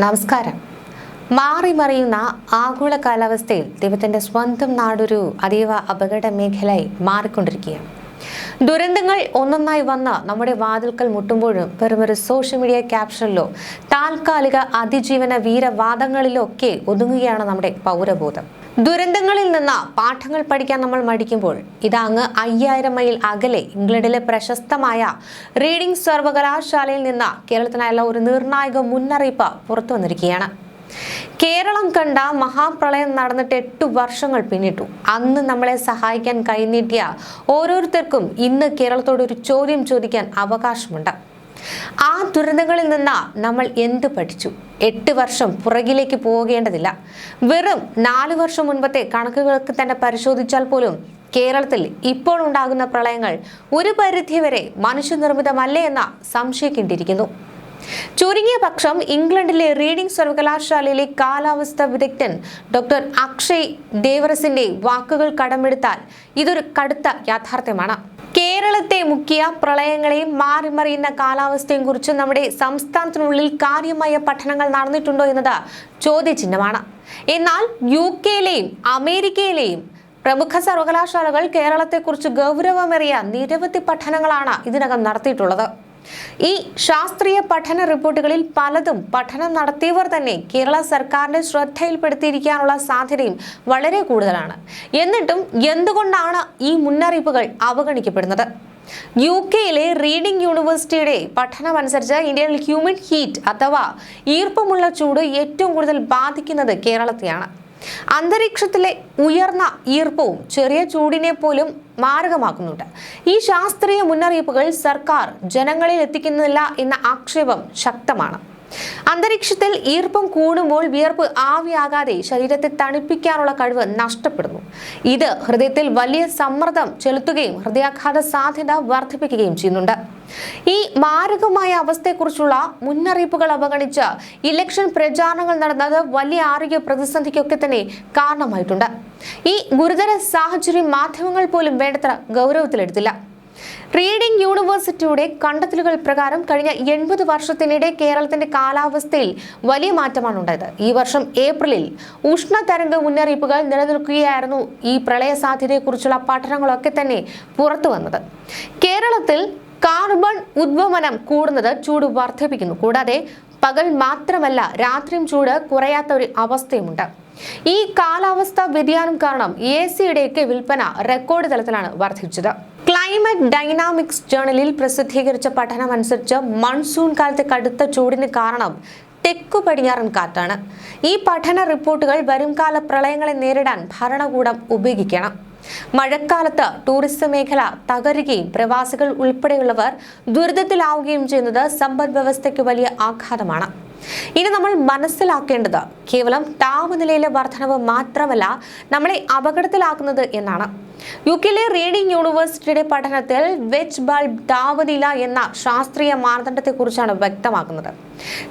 നമസ്കാരം. മാറി മറിയുന്ന ആഗോള കാലാവസ്ഥയിൽ ദൈവത്തിന്റെ സ്വന്തം നാടൊരു അതീവ അപകട മേഖലയായി മാറിക്കൊണ്ടിരിക്കുകയാണ്. ദുരന്തങ്ങൾ ഒന്നൊന്നായി വന്ന് നമ്മുടെ വാതിൽക്കൽ മുട്ടുമ്പോഴും വെറുമൊരു സോഷ്യൽ മീഡിയ ക്യാപ്ഷനിലോ താൽക്കാലിക അതിജീവന വീരവാദങ്ങളിലോ ഒക്കെ ഒതുങ്ങുകയാണ് നമ്മുടെ പൗരബോധം. ദുരന്തങ്ങളിൽ നിന്ന് പാഠങ്ങൾ പഠിക്കാൻ നമ്മൾ മടിക്കുമ്പോൾ ഇതങ്ങ് 5000 മൈൽ അകലെ ഇംഗ്ലണ്ടിലെ പ്രശസ്തമായ റീഡിംഗ് സർവകലാശാലയിൽ നിന്ന് കേരളത്തിനായുള്ള ഒരു നിർണായക മുന്നറിയിപ്പ് പുറത്തു വന്നിരിക്കുകയാണ്. കേരളം കണ്ട മഹാപ്രളയം നടന്നിട്ട് 8 വർഷങ്ങൾ പിന്നിട്ടു. അന്ന് നമ്മളെ സഹായിക്കാൻ കൈനീട്ടിയ ഓരോരുത്തർക്കും ഇന്ന് കേരളത്തോട് ഒരു ചോദ്യം ചോദിക്കാൻ അവകാശമുണ്ട്. ആ ദുരന്തങ്ങളിൽ നിന്ന് നമ്മൾ എന്ത് പഠിച്ചു? 8 വർഷം പുറകിലേക്ക് പോകേണ്ടതില്ല. വെറും 4 വർഷം മുൻപത്തെ കണക്കുകൾക്ക് തന്നെ പരിശോധിച്ചാൽ പോലും കേരളത്തിൽ ഇപ്പോൾ ഉണ്ടാകുന്ന പ്രളയങ്ങൾ ഒരു പരിധിവരെ മനുഷ്യനിർമ്മിതമല്ലേ എന്ന് സംശയിക്കേണ്ടിയിരിക്കുന്നു. ചുരുങ്ങിയ പക്ഷം ഇംഗ്ലണ്ടിലെ റീഡിംഗ് സർവകലാശാലയിലെ കാലാവസ്ഥാ വിദഗ്ധൻ ഡോക്ടർ അക്ഷയ് ദേവറസിന്റെ വാക്കുകൾ കടമെടുത്താൽ ഇതൊരു കടുത്ത യാഥാർത്ഥ്യമാണ്. കേരളത്തെ മുഖ്യ പ്രളയങ്ങളെയും മാറിമറിയുന്ന കാലാവസ്ഥയും കുറിച്ച് നമ്മുടെ സംസ്ഥാനത്തിനുള്ളിൽ കാര്യമായ പഠനങ്ങൾ നടന്നിട്ടുണ്ടോ എന്നത് ചോദ്യചിഹ്നമാണ്. എന്നാൽ UK-യിലെയും അമേരിക്കയിലെയും പ്രമുഖ സർവകലാശാലകൾ കേരളത്തെക്കുറിച്ച് ഗൗരവമേറിയ നിരവധി പഠനങ്ങളാണ് ഇതിനകം നടത്തിയിട്ടുള്ളത്. ഈ ശാസ്ത്രീയ പഠന റിപ്പോർട്ടുകളിൽ പലതും പഠനം നടത്തിയവർ തന്നെ കേരള സർക്കാരിന്റെ ശ്രദ്ധയിൽപ്പെടുത്തിയിരിക്കാനുള്ള സാധ്യതയും വളരെ കൂടുതലാണ്. എന്നിട്ടും എന്തുകൊണ്ടാണ് ഈ മുന്നറിയിപ്പുകൾ അവഗണിക്കപ്പെടുന്നത്? UK-യിലെ റീഡിംഗ് യൂണിവേഴ്സിറ്റിയുടെ പഠനമനുസരിച്ച് ഇന്ത്യയിൽ ഹ്യൂമിഡ് ഹീറ്റ് അഥവാ ഈർപ്പമുള്ള ചൂട് ഏറ്റവും കൂടുതൽ ബാധിക്കുന്നത് കേരളത്തെയാണ്. അന്തരീക്ഷത്തിലെ ഉയർന്ന ഈർപ്പവും ചെറിയ ചൂടിനെ പോലും മാരകമാക്കുന്നുണ്ട്. ഈ ശാസ്ത്രീയ മുന്നറിയിപ്പുകൾ സർക്കാർ ജനങ്ങളിൽ എത്തിക്കുന്നില്ല എന്ന ആക്ഷേപം ശക്തമാണ്. അന്തരീക്ഷത്തിൽ ഈർപ്പം കൂടുമ്പോൾ വിയർപ്പ് ആവിയാകാതെ ശരീരത്തെ തണുപ്പിക്കാനുള്ള കഴിവ് നഷ്ടപ്പെടുന്നു. ഇത് ഹൃദയത്തിൽ വലിയ സമ്മർദ്ദം ചെലുത്തുകയും ഹൃദയാഘാത സാധ്യത വർദ്ധിപ്പിക്കുകയും ചെയ്യുന്നുണ്ട്. ഈ മാരകമായ അവസ്ഥയെക്കുറിച്ചുള്ള മുന്നറിയിപ്പുകൾ അവഗണിച്ച് ഇലക്ഷൻ പ്രചാരണങ്ങൾ നടന്നത് വലിയ ആരോഗ്യ പ്രതിസന്ധിക്കൊക്കെ തന്നെ കാരണമായിട്ടുണ്ട്. ഈ ഗുരുതര സാഹചര്യം മാധ്യമങ്ങൾ പോലും വേണ്ടത്ര ഗൗരവത്തിലെടുത്തില്ല. റീഡിംഗ് യൂണിവേഴ്സിറ്റിയുടെ കണ്ടെത്തലുകൾ പ്രകാരം കഴിഞ്ഞ 80 വർഷത്തിനിടെ കേരളത്തിന്റെ കാലാവസ്ഥയിൽ വലിയ മാറ്റമാണ് ഉണ്ടായത്. ഈ വർഷം ഏപ്രിലിൽ ഉഷ്ണതരംഗ മുന്നറിയിപ്പുകൾ നിലനിൽക്കുകയായിരുന്നു. ഈ പ്രളയ സാധ്യതയെക്കുറിച്ചുള്ള പഠനങ്ങളൊക്കെ തന്നെ പുറത്തു വന്നത്. കേരളത്തിൽ കാർബൺ ഉദ്വമനം കൂടുന്നത് ചൂട് വർദ്ധിപ്പിക്കുന്നു. കൂടാതെ പകൽ മാത്രമല്ല രാത്രിയും ചൂട് കുറയാത്ത ഒരു അവസ്ഥയുമുണ്ട്. ഈ കാലാവസ്ഥാ വ്യതിയാനം കാരണം AC-യുടെയൊക്കെ വിൽപ്പന റെക്കോർഡ് തലത്തിലാണ് വർദ്ധിച്ചത്. ക്ലൈമറ്റ് ഡൈനാമിക്സ് ജേണലിൽ പ്രസിദ്ധീകരിച്ച പഠനം അനുസരിച്ച് മൺസൂൺ കാലത്തെ കടുത്ത ചൂടിന് കാരണം തെക്കു പടിഞ്ഞാറൻ കാറ്റാണ്. ഈ പഠന റിപ്പോർട്ടുകൾ വരുംകാല പ്രളയങ്ങളെ നേരിടാൻ ഭരണകൂടം ഉപയോഗിക്കണം. മഴക്കാലത്ത് ടൂറിസം മേഖല തകരുകയും പ്രവാസികൾ ഉൾപ്പെടെയുള്ളവർ ദുരിതത്തിലാവുകയും ചെയ്യുന്നത് സമ്പദ് വ്യവസ്ഥയ്ക്ക് വലിയ ആഘാതമാണ്. ഇനി നമ്മൾ മനസ്സിലാക്കേണ്ടത് കേവലം താപനിലയിലെ വർധനവ് മാത്രമല്ല നമ്മളെ അപകടത്തിലാക്കുന്നത് എന്നാണ്. UK-യിലെ റീഡിംഗ് യൂണിവേഴ്സിറ്റിയുടെ പഠനത്തിൽ വെച്ച് ബൾബ് താപനില എന്ന ശാസ്ത്രീയ മാനദണ്ഡത്തെക്കുറിച്ചാണ് വ്യക്തമാക്കുന്നത്.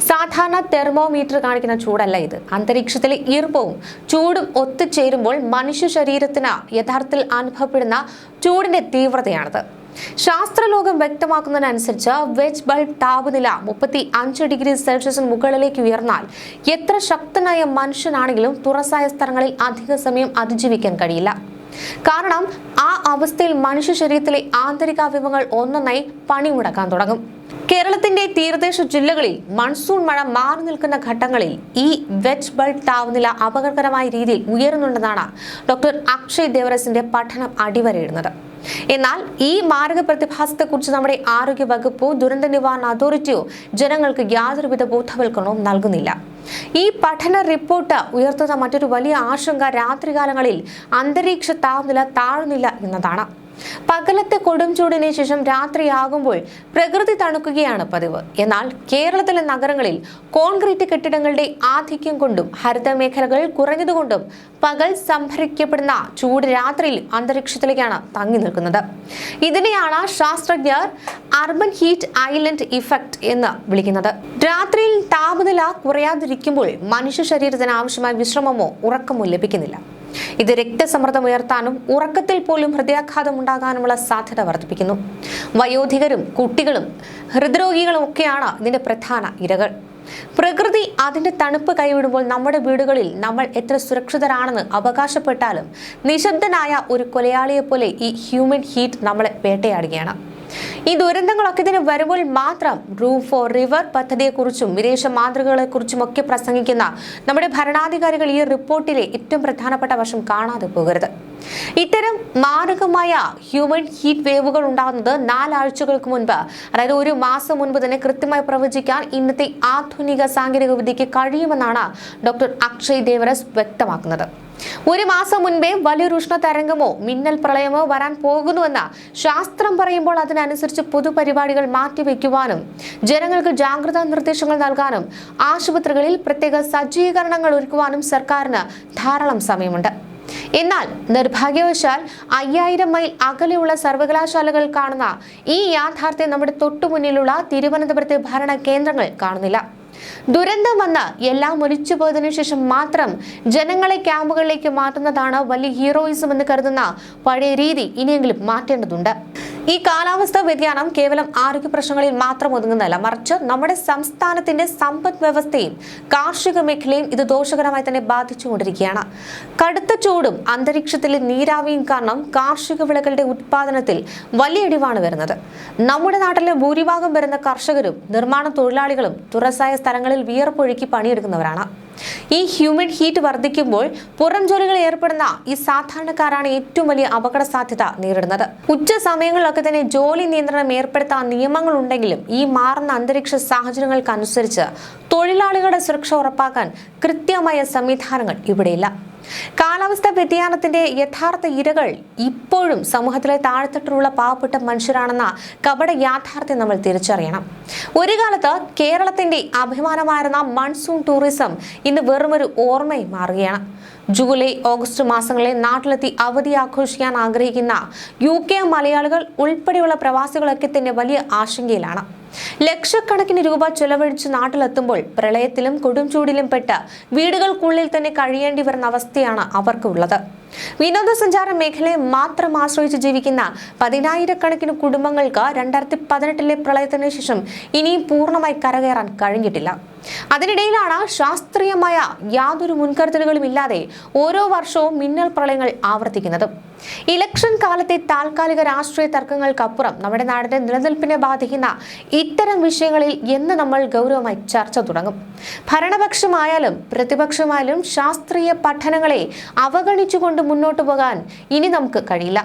സാധാരണ തെർമോമീറ്റർ കാണിക്കുന്ന ചൂടല്ല ഇത്. അന്തരീക്ഷത്തിലെ ഈർപ്പവും ചൂടും ഒത്തുചേരുമ്പോൾ മനുഷ്യ ശരീരത്തിന് യഥാർത്ഥത്തിൽ അനുഭവപ്പെടുന്ന ചൂടിന്റെ തീവ്രതയാണിത്. ശാസ്ത്രലോകം വ്യക്തമാക്കുന്നതിനനുസരിച്ച് വെച്ച് ബൾബ് താപനില 35 ഡിഗ്രി സെൽഷ്യസിന് മുകളിലേക്ക് ഉയർന്നാൽ എത്ര ശക്തനായ മനുഷ്യനാണെങ്കിലും തുറസായ സ്ഥലങ്ങളിൽ അധിക സമയം അതിജീവിക്കാൻ കഴിയില്ല. കാരണം ആ അവസ്ഥയിൽ മനുഷ്യ ശരീരത്തിലെ ആന്തരികാവയവങ്ങൾ ഒന്നൊന്നായി പണിമുടക്കാൻ തുടങ്ങും. കേരളത്തിന്റെ തീരദേശ ജില്ലകളിൽ മൺസൂൺ മഴ മാറി നിൽക്കുന്ന ഘട്ടങ്ങളിൽ ഈ വെച്ച് ബൾബ് താപനില അപകടകരമായ രീതിയിൽ ഉയരുന്നുണ്ടെന്നാണ് ഡോക്ടർ അക്ഷയ് ദേവറസിന്റെ പഠനം അടിവരയിടുന്നത്. എന്നാൽ ഈ മാരക പ്രതിഭാസത്തെക്കുറിച്ച് നമ്മുടെ ആരോഗ്യ വകുപ്പോ ദുരന്ത നിവാരണ അതോറിറ്റിയോ ജനങ്ങൾക്ക് യാതൊരുവിധ ബോധവൽക്കരണവും നൽകുന്നില്ല. ഈ പഠന റിപ്പോർട്ട് ഉയർത്തുന്ന മറ്റൊരു വലിയ ആശങ്ക രാത്രികാലങ്ങളിൽ അന്തരീക്ഷ താപനില താഴുന്നില്ല എന്നതാണ്. പകലത്തെ കൊടും ചൂടിന് ശേഷം രാത്രിയാകുമ്പോൾ പ്രകൃതി തണുക്കുകയാണ് പതിവ്. എന്നാൽ കേരളത്തിലെ നഗരങ്ങളിൽ കോൺക്രീറ്റ് കെട്ടിടങ്ങളുടെ ആധിക്യം കൊണ്ടും ഹരിത മേഖലകൾ കുറഞ്ഞതുകൊണ്ടും പകൽ സംഭരിക്കപ്പെടുന്ന ചൂട് രാത്രിയിൽ അന്തരീക്ഷത്തിലേക്കാണ് തങ്ങി നിൽക്കുന്നത്. ഇതിനെയാണ് ശാസ്ത്രജ്ഞർ അർബൻ ഹീറ്റ് ഐലൻഡ് ഇഫക്റ്റ് എന്ന് വിളിക്കുന്നത്. രാത്രിയിൽ താപനില കുറയാതിരിക്കുമ്പോൾ മനുഷ്യ ശരീരത്തിന് ആവശ്യമായ വിശ്രമമോ ഉറക്കമോ ലഭിക്കുന്നില്ല. ഇത് രക്തസമ്മർദ്ദം ഉയർത്താനും ഉറക്കത്തിൽ പോലും ഹൃദയാഘാതം ഉണ്ടാകാനുമുള്ള സാധ്യത വർദ്ധിപ്പിക്കുന്നു. വയോധികരും കുട്ടികളും ഹൃദ്രോഗികളും ഒക്കെയാണ് ഇതിന്റെ പ്രധാന ഇരകൾ. പ്രകൃതി അതിന്റെ തണുപ്പ് കൈവിടുമ്പോൾ നമ്മുടെ വീടുകളിൽ നമ്മൾ എത്ര സുരക്ഷിതരാണെന്ന് അവകാശപ്പെട്ടാലും നിശബ്ദനായ ഒരു കൊലയാളിയെ പോലെ ഈ ഹ്യൂമൻ ഹീറ്റ് നമ്മളെ വേട്ടയാടുകയാണ്. ഈ ദുരന്തങ്ങളൊക്കെ ഇതിന് വരുമ്പോൾ മാത്രം റൂം ഫോർ റിവർ പദ്ധതിയെക്കുറിച്ചും വിദേശ മാതൃകകളെക്കുറിച്ചും ഒക്കെ പ്രസംഗിക്കുന്ന നമ്മുടെ ഭരണാധികാരികൾ ഈ റിപ്പോർട്ടിലെ ഏറ്റവും പ്രധാനപ്പെട്ട വശം കാണാതെ പോകരുത്. ഇത്തരം മാരകമായ ഹ്യൂമൻ ഹീറ്റ് വേവുകൾ ഉണ്ടാകുന്നത് 4 ആഴ്ചകൾക്ക് മുൻപ്, അതായത് 1 മാസം മുൻപ് തന്നെ കൃത്യമായി പ്രവചിക്കാൻ ഇന്നത്തെ ആധുനിക സാങ്കേതിക വിദ്യയ്ക്ക് കഴിയുമെന്നാണ് ഡോക്ടർ അക്ഷയ് ദേവറസ് വ്യക്തമാക്കുന്നത്. 1 മാസം മുൻപേ വലിയൊരു ഉഷ്ണതരംഗമോ മിന്നൽ പ്രളയമോ വരാൻ പോകുന്നുവെന്ന് ശാസ്ത്രം പറയുമ്പോൾ അതിനനുസരിച്ച് പൊതുപരിപാടികൾ മാറ്റിവെക്കുവാനും ജനങ്ങൾക്ക് ജാഗ്രതാ നിർദ്ദേശങ്ങൾ നൽകാനും ആശുപത്രികളിൽ പ്രത്യേക സജ്ജീകരണങ്ങൾ ഒരുക്കുവാനും സർക്കാരിന് ധാരാളം സമയമുണ്ട്. എന്നാൽ നിർഭാഗ്യവശാൽ 5000 മൈൽ അകലെയുള്ള സർവകലാശാലകൾ കാണുന്ന ഈ യാഥാർത്ഥ്യം നമ്മുടെ തൊട്ടുമുന്നിലുള്ള തിരുവനന്തപുരത്തെ ഭരണ കേന്ദ്രങ്ങൾ കാണുന്നില്ല. ദുരന്തം വന്ന് എല്ലാം ഒലിച്ചു പോയതിനു ശേഷം മാത്രം ജനങ്ങളെ ക്യാമ്പുകളിലേക്ക് മാറ്റുന്നതാണ് വലിയ ഹീറോയിസം എന്ന് കരുതുന്ന പഴയ രീതി ഇനിയെങ്കിലും മാറ്റേണ്ടതുണ്ട്. ഈ കാലാവസ്ഥാ വ്യതിയാനം കേവലം ആരോഗ്യ പ്രശ്നങ്ങളിൽ മാത്രം ഒതുങ്ങുന്നതല്ല, മറിച്ച് നമ്മുടെ സംസ്ഥാനത്തിന്റെ സമ്പദ് വ്യവസ്ഥയും കാർഷിക മേഖലയും ഇത് ദോഷകരമായി തന്നെ ബാധിച്ചുകൊണ്ടിരിക്കുകയാണ്. കടുത്ത ചൂടും അന്തരീക്ഷത്തിലെ നീരാവിയും കാരണം കാർഷിക വിളകളുടെ ഉത്പാദനത്തിൽ വലിയ ഇടിവാണ് വരുന്നത്. നമ്മുടെ നാട്ടിലെ ഭൂരിഭാഗം വരുന്ന കർഷകരും നിർമ്മാണ തൊഴിലാളികളും തുറസായ സ്ഥലങ്ങളിൽ വിയർപ്പൊഴുക്കി പണിയെടുക്കുന്നവരാണ്. ഈ ഹ്യൂമൻ ഹീറ്റ് വർദ്ധിക്കുമ്പോൾ പുറം ജോലികളിൽ ഏർപ്പെടുന്ന ഈ സാധാരണക്കാരാണ് ഏറ്റവും വലിയ അപകട സാധ്യത നേരിടുന്നത്. ഉച്ച സമയങ്ങളിലൊക്കെ തന്നെ ജോലി നിയന്ത്രണം ഏർപ്പെടുത്താൻ നിയമങ്ങൾ ഉണ്ടെങ്കിലും ഈ മാറുന്ന അന്തരീക്ഷ സാഹചര്യങ്ങൾക്കനുസരിച്ച് തൊഴിലാളികളുടെ സുരക്ഷ ഉറപ്പാക്കാൻ കൃത്യമായ സംവിധാനങ്ങൾ ഇവിടെയില്ല. കാലാവസ്ഥാ വ്യതിയാനത്തിന്റെ യഥാർത്ഥ ഇരകൾ ഇപ്പോഴും സമൂഹത്തിലെ താഴ്ത്തട്ടിലുള്ള പാവപ്പെട്ട മനുഷ്യരാണെന്ന കപട യാഥാർത്ഥ്യം നമ്മൾ തിരിച്ചറിയണം. ഒരു കാലത്ത് കേരളത്തിന്റെ അഭിമാനമായിരുന്ന മൺസൂൺ ടൂറിസം ഇന്ന് വെറുമൊരു ഓർമ്മയായി മാറുകയാണ്. ജൂലൈ ഓഗസ്റ്റ് മാസങ്ങളിൽ നാട്ടിലെത്തി അവധി ആഘോഷിക്കാൻ ആഗ്രഹിക്കുന്ന UK മലയാളികൾ ഉൾപ്പെടെയുള്ള പ്രവാസികളൊക്കെ തന്നെ വലിയ ആശങ്കയിലാണ്. ലക്ഷക്കണക്കിന് രൂപ ചെലവഴിച്ച് നാട്ടിലെത്തുമ്പോൾ പ്രളയത്തിലും കൊടും ചൂടിലും പെട്ട് വീടുകൾക്കുള്ളിൽ തന്നെ കഴിയേണ്ടി വരുന്ന അവസ്ഥയാണ് അവർക്കുള്ളത്. വിനോദസഞ്ചാര മേഖലയെ മാത്രം ആശ്രയിച്ച് ജീവിക്കുന്ന 10000കണക്കിന് കുടുംബങ്ങൾക്ക് 2018 പ്രളയത്തിന് ശേഷം ഇനിയും പൂർണ്ണമായി കരകയറാൻ കഴിഞ്ഞിട്ടില്ല. അതിനിടയിലാണ് ശാസ്ത്രീയമായ യാതൊരു മുൻകരുതലുകളും ഇല്ലാതെ ഓരോ വർഷവും മിന്നൽ പ്രളയങ്ങൾ ആവർത്തിക്കുന്നത്. ഇലക്ഷൻ കാലത്തെ താൽക്കാലിക രാഷ്ട്രീയ തർക്കങ്ങൾക്കപ്പുറം നമ്മുടെ നാടിന്റെ നിലനിൽപ്പിനെ ബാധിക്കുന്ന ഇത്തരം വിഷയങ്ങളിൽ എന്ന് നമ്മൾ ഗൗരവമായി ചർച്ച തുടങ്ങും. ഭരണപക്ഷമായാലും പ്രതിപക്ഷമായാലും ശാസ്ത്രീയ പഠനങ്ങളെ അവഗണിച്ചുകൊണ്ട് മുന്നോട്ടു പോകാൻ ഇനി നമുക്ക് കഴിയില്ല.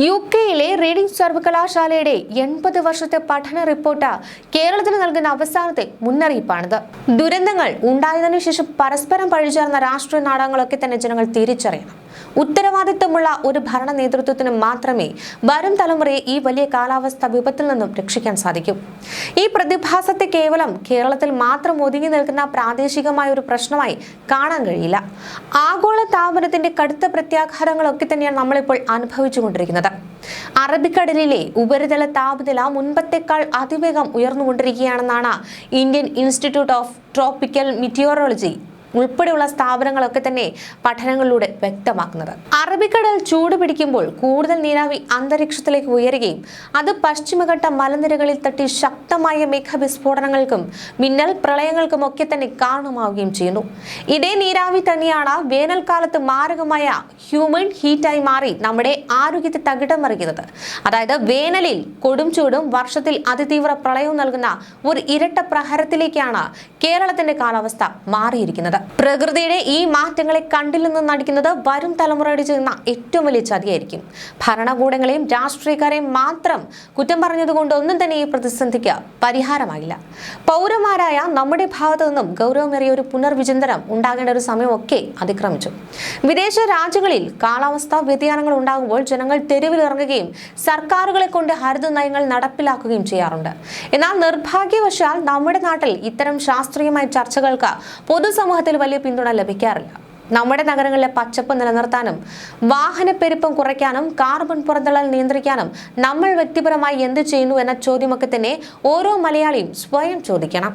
UK-യിലെ റീഡിംഗ് സർവകലാശാലയുടെ 80 വർഷത്തെ പഠന റിപ്പോർട്ട് കേരളത്തിന് നൽകുന്ന അവസാനത്തെ മുന്നറിയിപ്പാണിത്. ദുരന്തങ്ങൾ ഉണ്ടായതിനു ശേഷം പരസ്പരം പഴിചേർന്ന രാഷ്ട്രീയ നാടകങ്ങളൊക്കെ തന്നെ ജനങ്ങൾ തിരിച്ചറിയണം. ഉത്തരവാദിത്തമുള്ള ഒരു ഭരണ നേതൃത്വത്തിന് മാത്രമേ വരും തലമുറയെ ഈ വലിയ കാലാവസ്ഥ വിപത്തിൽ നിന്നും രക്ഷിക്കാൻ സാധിക്കൂ. ഈ പ്രതിഭാസത്തെ കേവലം കേരളത്തിൽ മാത്രം ഒതുങ്ങി നിൽക്കുന്ന പ്രാദേശികമായ ഒരു പ്രശ്നമായി കാണാൻ കഴിയില്ല. ആഗോള താപനത്തിന്റെ കടുത്ത പ്രത്യാഘാതങ്ങളൊക്കെ തന്നെയാണ് നമ്മളിപ്പോൾ അനുഭവിച്ചുകൊണ്ടിരിക്കുന്നത്. അറബിക്കടലിലെ ഉപരിതല താപനില മുൻപത്തേക്കാൾ അതിവേഗം ഉയർന്നുകൊണ്ടിരിക്കുകയാണെന്നാണ് ഇന്ത്യൻ ഇൻസ്റ്റിറ്റ്യൂട്ട് ഓഫ് ട്രോപ്പിക്കൽ മെറ്റിയോറോളജി ഉൾപ്പെടെയുള്ള സ്ഥാപനങ്ങളൊക്കെ തന്നെ പഠനങ്ങളിലൂടെ വ്യക്തമാക്കുന്നത്. അറബിക്കടൽ ചൂട് പിടിക്കുമ്പോൾ കൂടുതൽ നീരാവി അന്തരീക്ഷത്തിലേക്ക് ഉയരുകയും അത് പശ്ചിമഘട്ട മലനിരകളിൽ തട്ടി ശക്തമായ മേഘവിസ്ഫോടനങ്ങൾക്കും മിന്നൽ പ്രളയങ്ങൾക്കും ഒക്കെ തന്നെ കാരണമാവുകയും ചെയ്യുന്നു. ഇതേ നീരാവി തന്നെയാണ് വേനൽക്കാലത്ത് മാരകമായ ഹ്യൂമൻ ഹീറ്റായി മാറി നമ്മുടെ ആരോഗ്യത്തെ തകിടം മറിക്കുന്നത്. അതായത് വേനലിൽ കൊടും ചൂടും വർഷത്തിൽ അതിതീവ്ര പ്രളയവും നൽകുന്ന ഒരു ഇരട്ട പ്രഹരത്തിലേക്കാണ് കേരളത്തിന്റെ കാലാവസ്ഥ മാറിയിരിക്കുന്നത്. പ്രകൃതിയുടെ ഈ മാറ്റങ്ങളെ കണ്ടില്ലെന്ന് നടിക്കുന്നത് വരും തലമുറയുടെ ചെയ്യുന്ന ഏറ്റവും വലിയ ചതിയായിരിക്കും. ഭരണകൂടങ്ങളെയും രാഷ്ട്രീയക്കാരെയും മാത്രം കുറ്റം പറഞ്ഞതുകൊണ്ട് ഒന്നും തന്നെ ഈ പ്രതിസന്ധിക്ക് പരിഹാരമാകില്ല. പൗരന്മാരായ നമ്മുടെ ഭാഗത്തു നിന്നും ഗൗരവമേറിയ ഒരു പുനർവിചിന്തനം ഉണ്ടാകേണ്ട ഒരു സമയമൊക്കെ അതിക്രമിച്ചു. വിദേശ രാജ്യങ്ങളിൽ കാലാവസ്ഥാ വ്യതിയാനങ്ങൾ ഉണ്ടാകുമ്പോൾ ജനങ്ങൾ തെരുവിലിറങ്ങുകയും സർക്കാരുകളെ കൊണ്ട് ഹരിത നയങ്ങൾ നടപ്പിലാക്കുകയും ചെയ്യാറുണ്ട്. എന്നാൽ നിർഭാഗ്യവശാൽ നമ്മുടെ നാട്ടിൽ ഇത്തരം ശാസ്ത്രീയമായ ചർച്ചകൾക്ക് പൊതുസമൂഹത്തിൽ വലിയ പിന്തുണ ലഭിക്കാറില്ല. നമ്മുടെ നഗരങ്ങളിലെ പച്ചപ്പ് നിലനിർത്താനും വാഹനപ്പെരുപ്പം കുറയ്ക്കാനും കാർബൺ പുറന്തള്ളൽ നിയന്ത്രിക്കാനും നമ്മൾ വ്യക്തിപരമായി എന്ത് ചെയ്യുന്നു എന്ന ചോദ്യമൊക്കെ തന്നെ ഓരോ മലയാളിയും സ്വയം ചോദിക്കണം.